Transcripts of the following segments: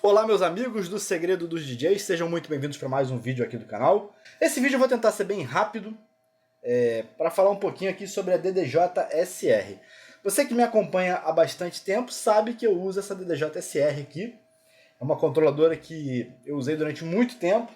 Olá meus amigos do Segredo dos DJs, sejam muito bem-vindos para mais um vídeo aqui do canal. Esse vídeo eu vou tentar ser bem rápido, para falar um pouquinho aqui sobre a DDJ-SR. Você que me acompanha há bastante tempo sabe que eu uso essa DDJ-SR aqui. É uma controladora que eu usei durante muito tempo.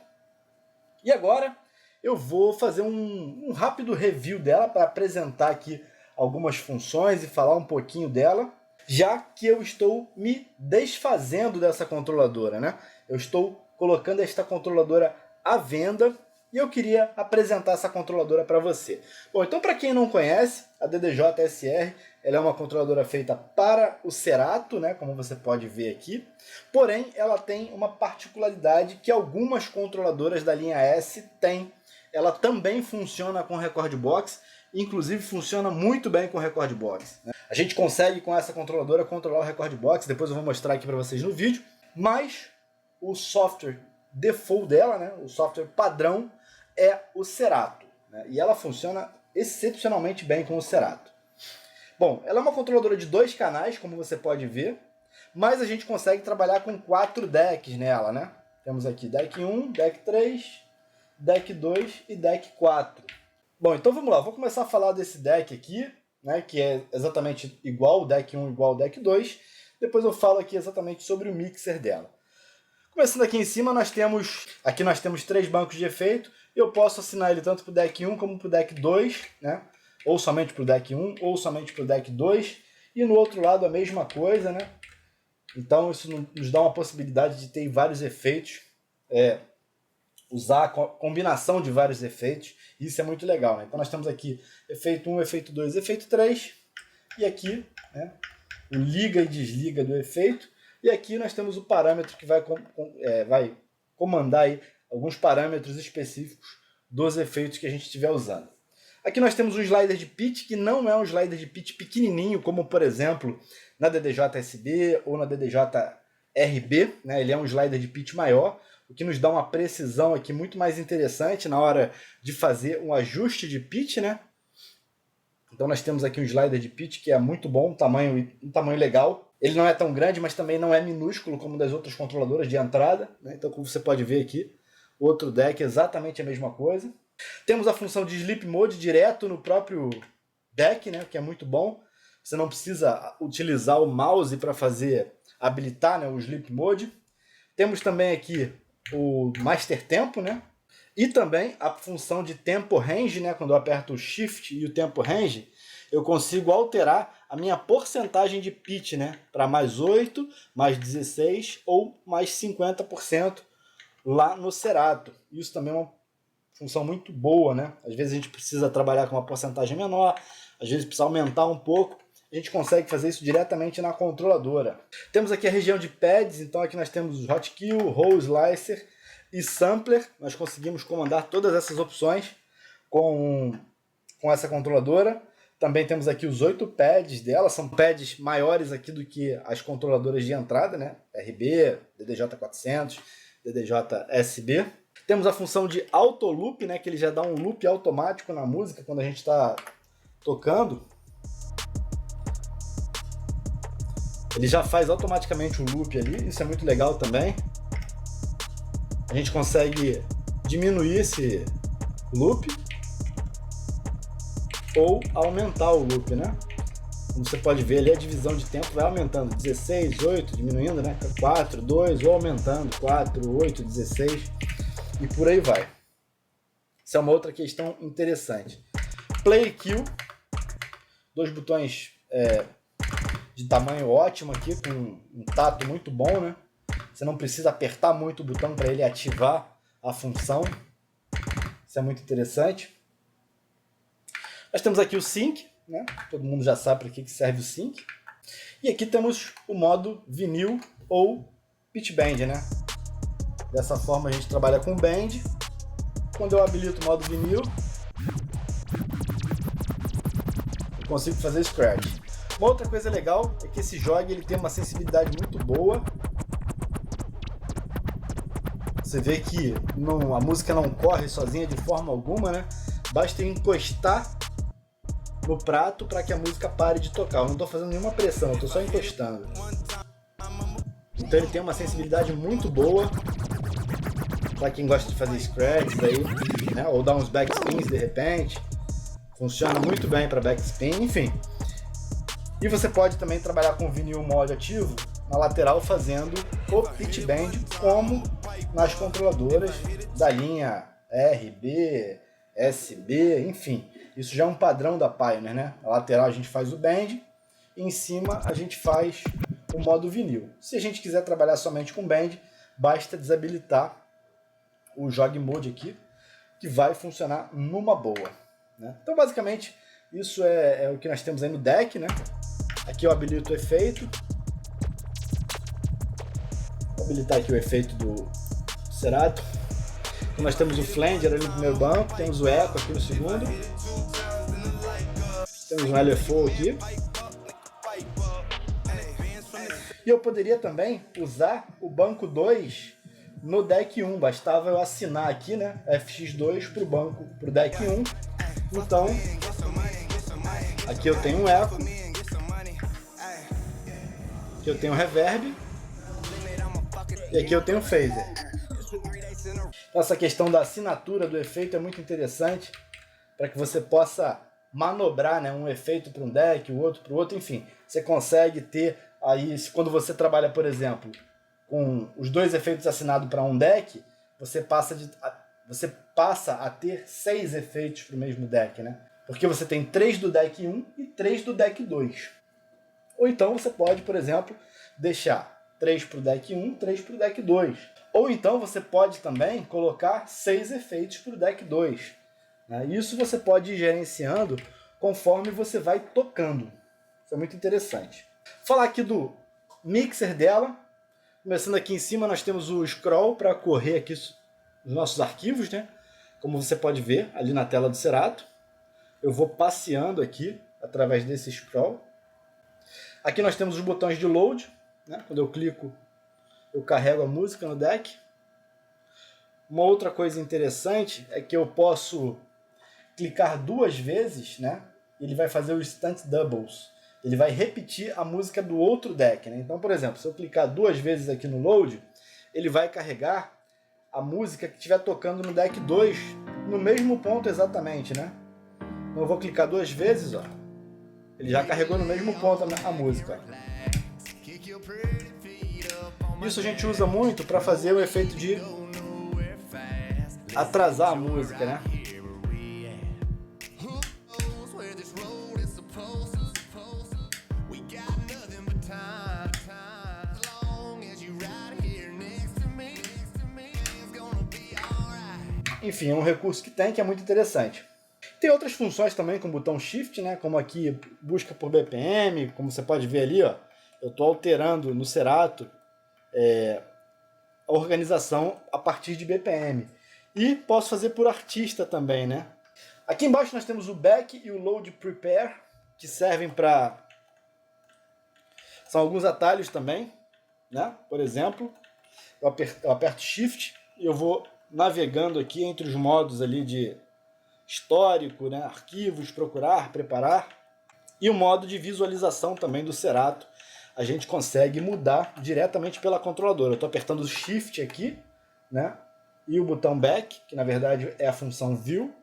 E agora eu vou fazer um rápido review dela para apresentar aqui algumas funções e falar um pouquinho dela, já que eu estou me desfazendo dessa controladora, né? Eu estou colocando esta controladora à venda e eu queria apresentar essa controladora para você. Bom, então para quem não conhece, a DDJ-SR ela é uma controladora feita para o Serato, né? Como você pode ver aqui. Porém, ela tem uma particularidade que algumas controladoras da linha S têm. Ela também funciona com Record Box, inclusive funciona muito bem com Record Box, né? A gente consegue com essa controladora controlar o Record Box, depois eu vou mostrar aqui para vocês no vídeo, mas o software default dela, né, o software padrão, é o Serato, né, e ela funciona excepcionalmente bem com o Serato. Bom, ela é uma controladora de 2 canais, como você pode ver, mas a gente consegue trabalhar com 4 decks nela, né? Temos aqui deck 1, deck 3, deck 2 e deck 4. Bom, então vamos lá, vou começar a falar desse deck aqui, né, que é exatamente igual o deck 1, igual o deck 2. Depois eu falo aqui exatamente sobre o mixer dela. Começando aqui em cima, nós temos 3 bancos de efeito. Eu posso assinar ele tanto para o deck 1 como para o deck 2, né? Ou somente para o deck 1, ou somente para o deck 2. E no outro lado a mesma coisa, né? Então isso nos dá uma possibilidade de ter vários efeitos, usar a combinação de vários efeitos. Isso é muito legal, né? Então nós temos aqui efeito 1, efeito 2, efeito 3. E aqui, né, o liga e desliga do efeito. E aqui nós temos o parâmetro que vai comandar aí alguns parâmetros específicos dos efeitos que a gente estiver usando. Aqui nós temos um slider de pitch, que não é um slider de pitch pequenininho, como por exemplo na DDJ-SB ou na DDJ-RB, né? Ele é um slider de pitch maior, o que nos dá uma precisão aqui muito mais interessante na hora de fazer um ajuste de pitch, né? Então nós temos aqui um slider de pitch que é muito bom, um tamanho legal. Ele não é tão grande, mas também não é minúsculo como das outras controladoras de entrada, né? Então como você pode ver aqui, outro deck é exatamente a mesma coisa. Temos a função de Sleep Mode direto no próprio deck, né? Que é muito bom. Você não precisa utilizar o mouse para habilitar, né, o Sleep Mode. Temos também aqui o Master Tempo, né? E também a função de Tempo Range, né? Quando eu aperto o Shift e o Tempo Range, eu consigo alterar a minha porcentagem de pitch, né? Para mais 8, mais 16 ou mais 50% lá no Serato. Isso também é uma função muito boa, né? Às vezes a gente precisa trabalhar com uma porcentagem menor, às vezes precisa aumentar um pouco. A gente consegue fazer isso diretamente na controladora. Temos aqui a região de pads, então aqui nós temos o Hotkey, Roll Slicer e Sampler. Nós conseguimos comandar todas essas opções com essa controladora. Também temos aqui os 8 pads dela, são pads maiores aqui do que as controladoras de entrada, né? RB, DDJ-400, DDJ-SB. Temos a função de Auto Loop, né? Que ele já dá um loop automático na música quando a gente está tocando. Ele já faz automaticamente o loop ali, isso é muito legal também. A gente consegue diminuir esse loop ou aumentar o loop, né? Como você pode ver ali, a divisão de tempo vai aumentando, 16, 8, diminuindo, né? 4, 2, ou aumentando, 4, 8, 16 e por aí vai. Isso é uma outra questão interessante. Play e Kill, 2 botões de tamanho ótimo aqui, com um tato muito bom, né? Você não precisa apertar muito o botão para ele ativar a função. Isso é muito interessante. Nós temos aqui o Sync, né? Todo mundo já sabe para que serve o Sync. E aqui temos o modo vinil ou pitch bend, né? Dessa forma a gente trabalha com bend. Quando eu habilito o modo vinil, eu consigo fazer scratch. Uma outra coisa legal é que esse jogo ele tem uma sensibilidade muito boa. Você vê que a música não corre sozinha de forma alguma, né? Basta encostar no prato para que a música pare de tocar. Eu não estou fazendo nenhuma pressão, eu estou só encostando. Então ele tem uma sensibilidade muito boa para quem gosta de fazer scratches aí, né? Ou dar uns backspins de repente. Funciona muito bem para backspin, enfim. E você pode também trabalhar com vinil mod ativo na lateral fazendo o pitch bend como nas controladoras da linha RB, SB, enfim. Isso já é um padrão da Pioneer, né? Na lateral a gente faz o bend e em cima a gente faz o modo vinil. Se a gente quiser trabalhar somente com bend, basta desabilitar o jog mode aqui, que vai funcionar numa boa, né? Então basicamente isso é o que nós temos aí no deck, né? Aqui eu habilito o efeito. Vou habilitar aqui o efeito do Serato. Então nós temos o Flanger ali no primeiro banco, temos o Echo aqui no segundo. Temos um LFO aqui. E eu poderia também usar o banco 2 no deck 1. Bastava eu assinar aqui, né, FX2 para o banco, para o deck 1. Então, aqui eu tenho um Echo. Aqui eu tenho um Reverb. E aqui eu tenho um Phaser. Essa questão da assinatura do efeito é muito interessante para que você possa manobrar, né, um efeito para um deck, o outro para o outro, enfim. Você consegue ter aí, quando você trabalha, por exemplo, com os dois efeitos assinados para um deck, você passa a ter 6 efeitos para o mesmo deck, né? Porque você tem 3 do deck 1 e 3 do deck 2. Ou então você pode, por exemplo, deixar 3 para o deck 1, 3 para o deck 2. Ou então você pode também colocar 6 efeitos para o deck 2. Né? Isso você pode ir gerenciando conforme você vai tocando. Isso é muito interessante. Falar aqui do mixer dela. Começando aqui em cima nós temos o scroll para correr aqui os nossos arquivos, né? Como você pode ver ali na tela do Serato. Eu vou passeando aqui através desse scroll. Aqui nós temos os botões de load, né? Quando eu clico, eu carrego a música no deck. Uma outra coisa interessante é que eu posso clicar 2 vezes, né? Ele vai fazer o stunt doubles. Ele vai repetir a música do outro deck, né? Então, por exemplo, se eu clicar 2 vezes aqui no load, ele vai carregar a música que estiver tocando no deck 2 no mesmo ponto exatamente, né? Então eu vou clicar 2 vezes, ó. Ele já carregou no mesmo ponto a música. Isso a gente usa muito para fazer o efeito de atrasar a música, né? Enfim, é um recurso que tem, que é muito interessante. Tem outras funções também com o botão Shift, né? Como aqui, busca por BPM, como você pode ver ali, ó. Eu estou alterando no Serato a organização a partir de BPM. E posso fazer por artista também, né? Aqui embaixo nós temos o Back e o Load Prepare, que servem para... São alguns atalhos também, né? Por exemplo, eu aperto Shift e eu vou navegando aqui entre os modos ali de histórico, né? Arquivos, procurar, preparar. E o modo de visualização também do Serato. A gente consegue mudar diretamente pela controladora. Eu estou apertando o Shift aqui, né? E o botão Back, que na verdade é a função View.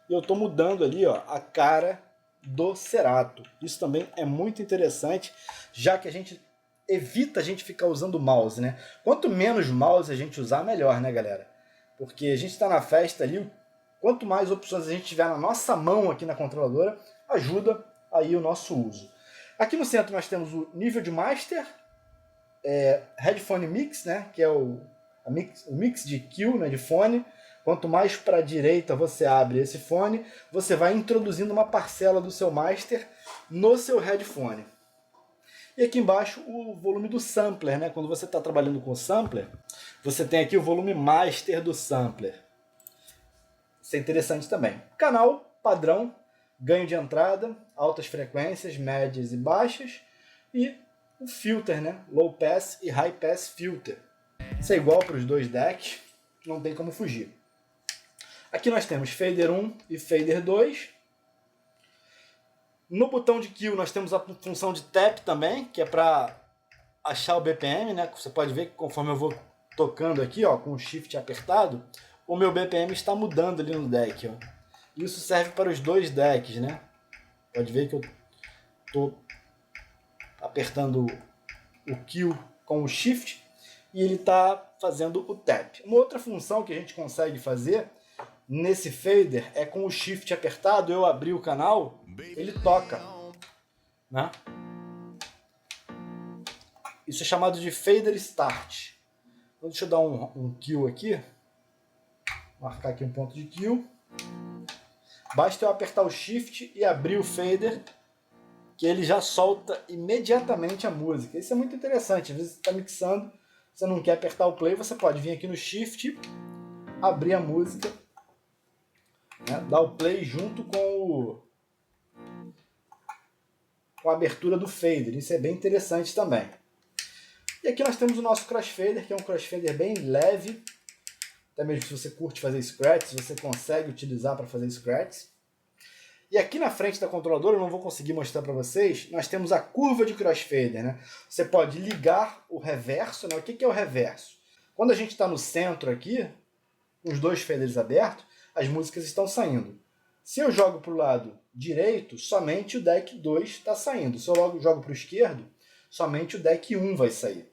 E eu estou mudando ali, ó, a cara do Serato. Isso também é muito interessante, já que a gente evita a gente ficar usando o mouse, né? Quanto menos mouse a gente usar, melhor, né, galera? Porque a gente está na festa ali, quanto mais opções a gente tiver na nossa mão aqui na controladora, ajuda aí o nosso uso. Aqui no centro nós temos o nível de master, headphone mix, né, que é o mix de kill, né, de fone. Quanto mais para a direita você abre esse fone, você vai introduzindo uma parcela do seu master no seu headphone. E aqui embaixo o volume do sampler, né? Quando você está trabalhando com o sampler, você tem aqui o volume master do sampler. Isso é interessante também. Canal padrão, ganho de entrada, altas frequências, médias e baixas. E o filter, né? Low pass e high pass filter. Isso é igual para os dois decks, não tem como fugir. Aqui nós temos fader 1 e fader 2. No botão de kill nós temos a função de tap também, que é para achar o BPM, né? Você pode ver que conforme eu vou tocando aqui, ó, com o Shift apertado, o meu BPM está mudando ali no deck, ó. Isso serve para os dois decks, né? Pode ver que eu tô apertando o Kill com o Shift e ele está fazendo o tap. Uma outra função que a gente consegue fazer nesse fader é com o Shift apertado, eu abrir o canal, ele toca, né? Isso é chamado de fader start. Então, deixa eu dar um kill aqui, marcar aqui um ponto de kill. Basta eu apertar o Shift e abrir o fader, que ele já solta imediatamente a música. Isso é muito interessante. Às vezes você está mixando, você não quer apertar o play, você pode vir aqui no Shift, abrir a música, né, dar o play junto com a abertura do fader. Isso é bem interessante também. E aqui nós temos o nosso crossfader, que é um crossfader bem leve. Até mesmo se você curte fazer scratches, você consegue utilizar para fazer scratches. E aqui na frente da controladora, eu não vou conseguir mostrar para vocês, nós temos a curva de crossfader, né? Você pode ligar o reverso, né? O que é o reverso? Quando a gente está no centro aqui, com os dois faders abertos, as músicas estão saindo. Se eu jogo para o lado direito, somente o deck 2 está saindo. Se eu logo jogo para o esquerdo, somente o deck 1 vai sair.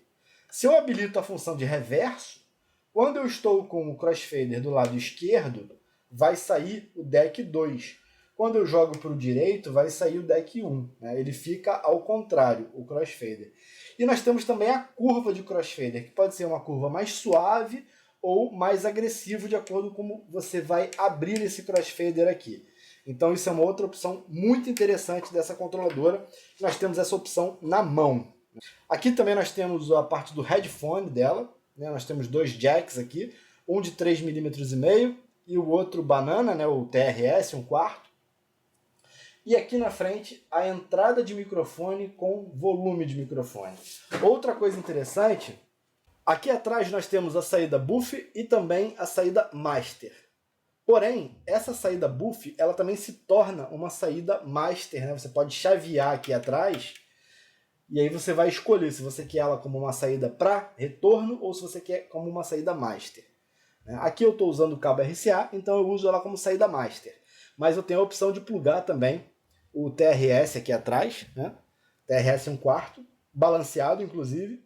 Se eu habilito a função de reverso, quando eu estou com o crossfader do lado esquerdo, vai sair o deck 2. Quando eu jogo para o direito, vai sair o deck 1. Né? Ele fica ao contrário, o crossfader. E nós temos também a curva de crossfader, que pode ser uma curva mais suave ou mais agressiva, de acordo com como você vai abrir esse crossfader aqui. Então isso é uma outra opção muito interessante dessa controladora. Nós temos essa opção na mão. Aqui também nós temos a parte do headphone dela. Né? Nós temos dois jacks aqui, um de 3,5 mm e o outro banana, né? O TRS, 1/4. E aqui na frente a entrada de microfone com volume de microfone. Outra coisa interessante, aqui atrás nós temos a saída buff e também a saída master. Porém, essa saída buff, ela também se torna uma saída master, né? Você pode chavear aqui atrás e aí você vai escolher se você quer ela como uma saída para retorno ou se você quer como uma saída master. Aqui eu estou usando o cabo RCA, então eu uso ela como saída master. Mas eu tenho a opção de plugar também o TRS aqui atrás, né? TRS 1/4, balanceado inclusive,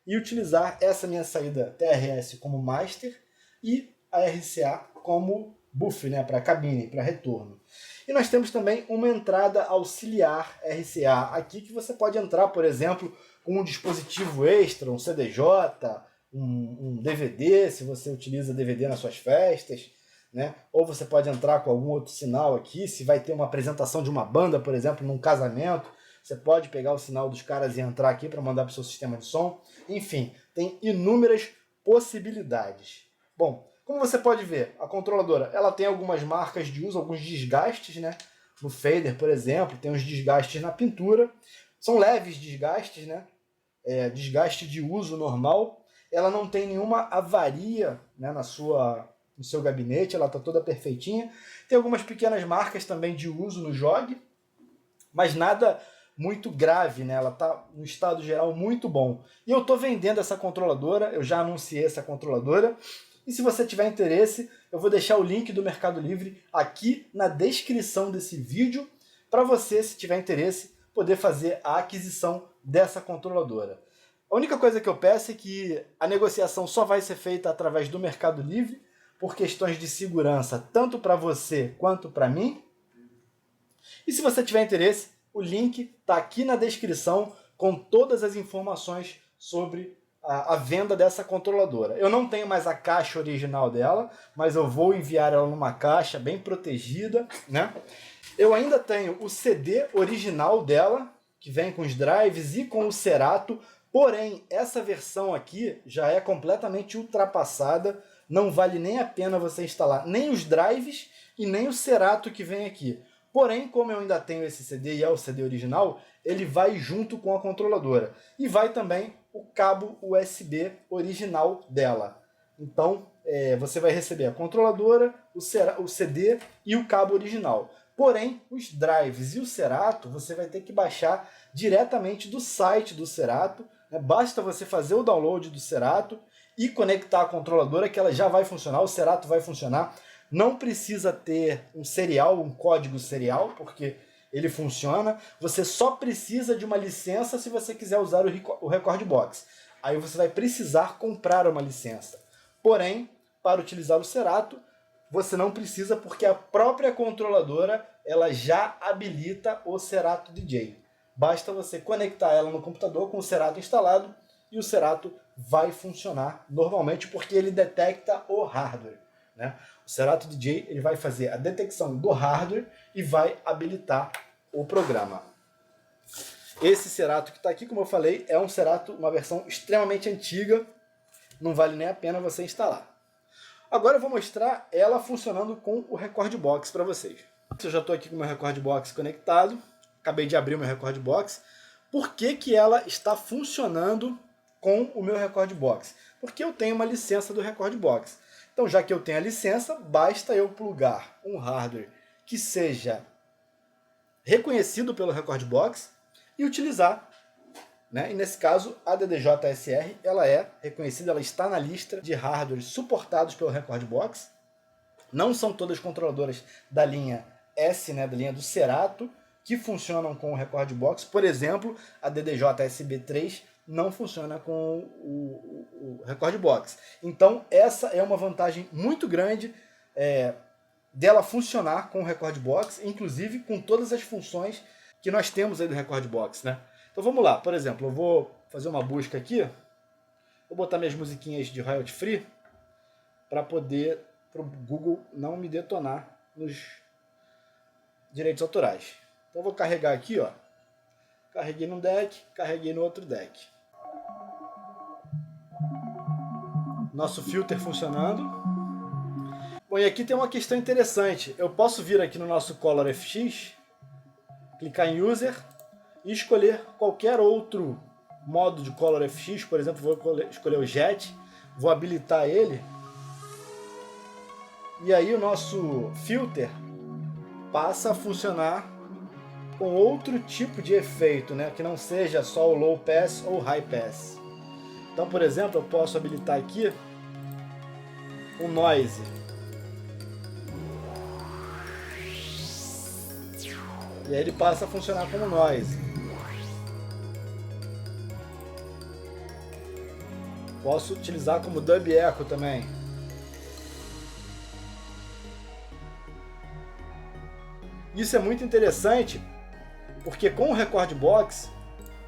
e utilizar essa minha saída TRS como master e a RCA como buff, né, para cabine, para retorno. E nós temos também uma entrada auxiliar RCA aqui, que você pode entrar, por exemplo, com um dispositivo extra, um CDJ, um DVD, se você utiliza DVD nas suas festas, né? Ou você pode entrar com algum outro sinal aqui, se vai ter uma apresentação de uma banda, por exemplo, num casamento, você pode pegar o sinal dos caras e entrar aqui para mandar para o seu sistema de som. Enfim, tem inúmeras possibilidades. Bom, como você pode ver, a controladora ela tem algumas marcas de uso, alguns desgastes, né? No fader, por exemplo, tem uns desgastes na pintura. São leves desgastes, né? Desgaste de uso normal. Ela não tem nenhuma avaria, né, no seu gabinete, ela está toda perfeitinha. Tem algumas pequenas marcas também de uso no jogue, mas nada muito grave, né? Ela está no estado geral muito bom. E eu estou vendendo essa controladora, eu já anunciei essa controladora. E se você tiver interesse, eu vou deixar o link do Mercado Livre aqui na descrição desse vídeo, para você, se tiver interesse, poder fazer a aquisição dessa controladora. A única coisa que eu peço é que a negociação só vai ser feita através do Mercado Livre, por questões de segurança, tanto para você quanto para mim. E se você tiver interesse, o link está aqui na descrição com todas as informações sobre a venda dessa controladora. Eu não tenho mais a caixa original dela, mas eu vou enviar ela numa caixa bem protegida, né? Eu ainda tenho o CD original dela, que vem com os drives e com o Cerato, porém, essa versão aqui já é completamente ultrapassada, não vale nem a pena você instalar nem os drives e nem o Cerato que vem aqui. Porém, como eu ainda tenho esse CD e é o CD original, ele vai junto com a controladora. E vai também o cabo USB original dela. Então, você vai receber a controladora, o CD e o cabo original. Porém, os drives e o Cerato você vai ter que baixar diretamente do site do Cerato. né? Basta você fazer o download do Serato e conectar a controladora que ela já vai funcionar, o Serato vai funcionar. Não precisa ter um serial, um código serial, porque ele funciona. Você só precisa de uma licença se você quiser usar o Rekordbox. Aí você vai precisar comprar uma licença. Porém, para utilizar o Serato, você não precisa, porque a própria controladora ela já habilita o Serato DJ. Basta você conectar ela no computador com o Serato instalado e o Serato vai funcionar normalmente, porque ele detecta o hardware, né? O Serato DJ ele vai fazer a detecção do hardware e vai habilitar o programa. Esse Serato que está aqui, como eu falei, é um Serato, uma versão extremamente antiga, não vale nem a pena você instalar. Agora eu vou mostrar ela funcionando com o Rekordbox para vocês. Eu já estou aqui com o meu Rekordbox conectado, acabei de abrir o meu Rekordbox. Por que que ela está funcionando com o meu Rekordbox? Porque eu tenho uma licença do Rekordbox. Então, já que eu tenho a licença, basta eu plugar um hardware que seja reconhecido pelo Rekordbox e utilizar, né? E nesse caso, a DDJ-SR ela é reconhecida, ela está na lista de hardwares suportados pelo Rekordbox. Não são todas controladoras da linha S, né, da linha do Serato, que funcionam com o Rekordbox. Por exemplo, a DDJ-SB3 não funciona com o Rekordbox. Então essa é uma vantagem muito grande dela funcionar com o Rekordbox, inclusive com todas as funções que nós temos aí do Rekordbox, né? Então vamos lá, por exemplo, eu vou fazer uma busca aqui, vou botar minhas musiquinhas de royalty free para poder o Google não me detonar nos direitos autorais. Então eu vou carregar aqui, ó. Carreguei num deck, carreguei no outro deck. Nosso filter funcionando. Bom, e aqui tem uma questão interessante. Eu posso vir aqui no nosso Color FX, clicar em User e escolher qualquer outro modo de Color FX. Por exemplo, vou escolher o Jet, vou habilitar ele. E aí o nosso filter passa a funcionar com outro tipo de efeito, né? Que não seja só o Low Pass ou High Pass. Então, por exemplo, eu posso habilitar aqui o Noise. E aí ele passa a funcionar como Noise. Posso utilizar como Dub Echo também. Isso é muito interessante, porque com o Rekordbox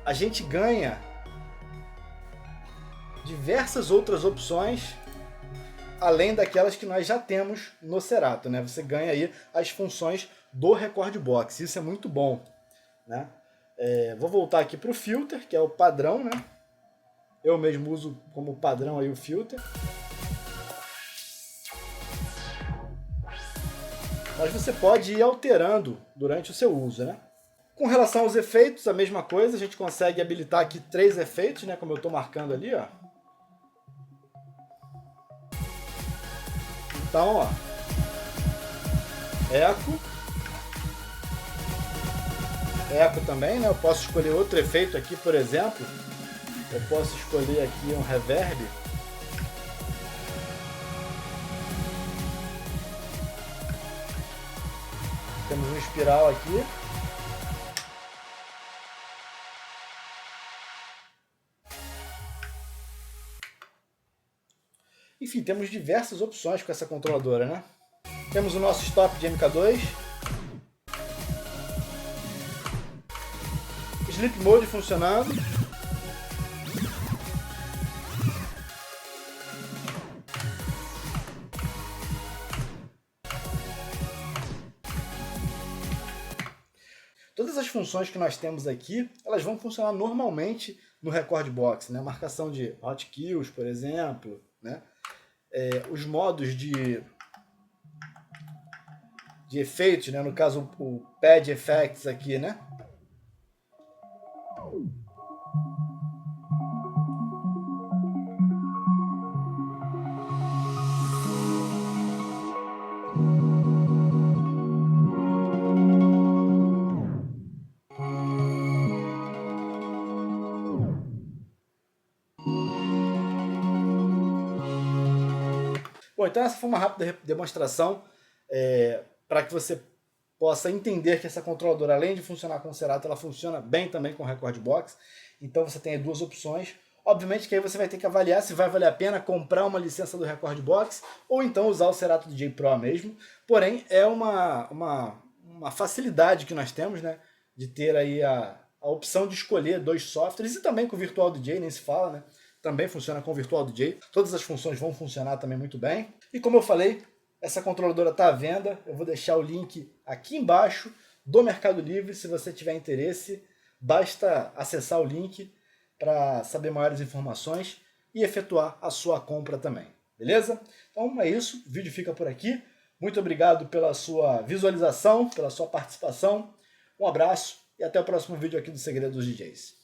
a gente ganha diversas outras opções além daquelas que nós já temos no Serato, né? Você ganha aí as funções do Rekordbox, isso é muito bom, né? Vou voltar aqui para o filter, que é o padrão, né? Eu mesmo uso como padrão aí o filter. Mas você pode ir alterando durante o seu uso, né? Com relação aos efeitos, a mesma coisa, a gente consegue habilitar aqui 3 efeitos, né? Como eu estou marcando ali, ó. Então, ó, eco também, né? Eu posso escolher outro efeito aqui, por exemplo. Eu posso escolher aqui um reverb. Temos um espiral aqui. Enfim, temos diversas opções com essa controladora, né? Temos o nosso stop de MK2. Sleep Mode funcionando. Todas as funções que nós temos aqui, elas vão funcionar normalmente no Rekordbox, né? Marcação de hotkeys, por exemplo, né? Os modos de efeitos, né? No caso o Pad Effects aqui, né? Bom, então essa foi uma rápida demonstração para que você possa entender que essa controladora, além de funcionar com o Serato, ela funciona bem também com o Rekordbox. Então você tem duas opções. Obviamente que aí você vai ter que avaliar se vai valer a pena comprar uma licença do Rekordbox ou então usar o Serato DJ Pro mesmo. Porém, é uma facilidade que nós temos, né, de ter aí a opção de escolher dois softwares, e também com o Virtual DJ, nem se fala, né? Também funciona com o Virtual DJ. Todas as funções vão funcionar também muito bem. E como eu falei, essa controladora está à venda. Eu vou deixar o link aqui embaixo do Mercado Livre. Se você tiver interesse, basta acessar o link para saber maiores informações e efetuar a sua compra também. Beleza? Então é isso. O vídeo fica por aqui. Muito obrigado pela sua visualização, pela sua participação. Um abraço e até o próximo vídeo aqui do Segredo dos DJs.